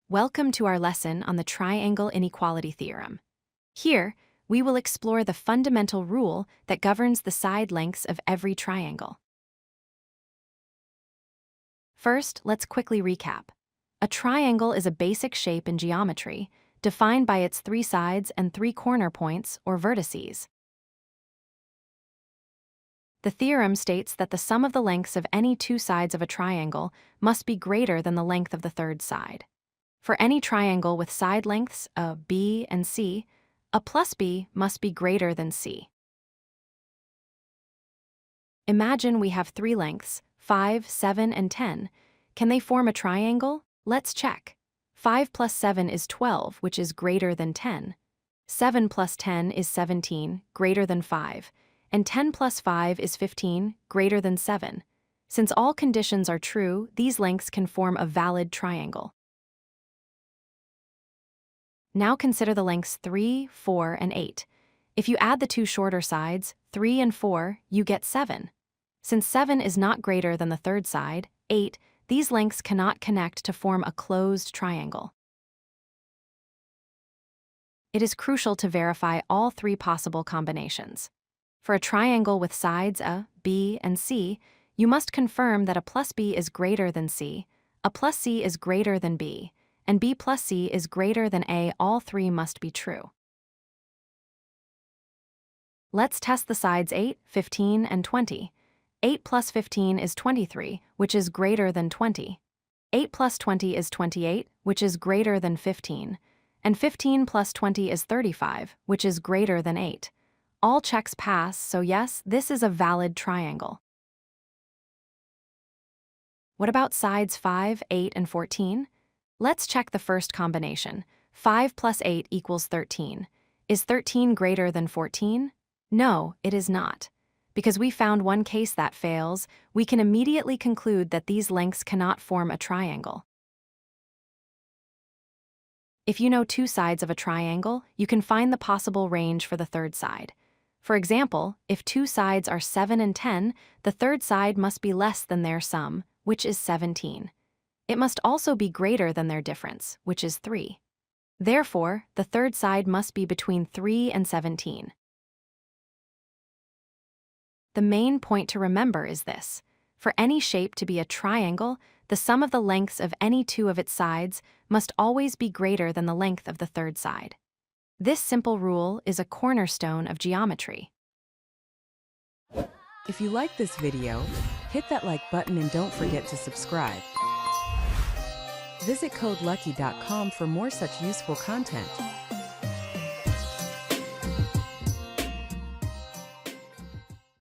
Welcome to our lesson on the Triangle Inequality Theorem. Here, we will explore the fundamental rule that governs the side lengths of every triangle. First, let's quickly recap. A triangle is a basic shape in geometry, defined by its three sides and three corner points, or vertices. The theorem states that the sum of the lengths of any two sides of a triangle must be greater than the length of the third side. For any triangle with side lengths a, b, and c, a plus b must be greater than c. Imagine we have three lengths, 5, 7, and 10. Can they form a triangle? Let's check. 5 plus 7 is 12, which is greater than 10. 7 plus 10 is 17, greater than 5. And 10 plus 5 is 15, greater than 7. Since all conditions are true, these lengths can form a valid triangle. Now consider the lengths 3, 4, and 8. If you add the two shorter sides, 3 and 4, you get 7. Since 7 is not greater than the third side, 8, these lengths cannot connect to form a closed triangle. It is crucial to verify all three possible combinations. For a triangle with sides a, b, and c, you must confirm that a plus b is greater than c, a plus c is greater than b, and b plus c is greater than a. All three must be true. Let's test the sides 8, 15, and 20. 8 plus 15 is 23, which is greater than 20. 8 plus 20 is 28, which is greater than 15. And 15 plus 20 is 35, which is greater than 8. All checks pass, so yes, this is a valid triangle. What about sides 5, 8, and 14? Let's check the first combination. 5 plus 8 equals 13. Is 13 greater than 14? No, it is not. Because we found one case that fails, we can immediately conclude that these lengths cannot form a triangle. If you know two sides of a triangle, you can find the possible range for the third side. For example, if two sides are 7 and 10, the third side must be less than their sum, which is 17. It must also be greater than their difference, which is 3. Therefore, the third side must be between 3 and 17. The main point to remember is this. For any shape to be a triangle, the sum of the lengths of any two of its sides must always be greater than the length of the third side. This simple rule is a cornerstone of geometry. If you like this video, hit that like button and don't forget to subscribe. Visit codelucky.com for more such useful content.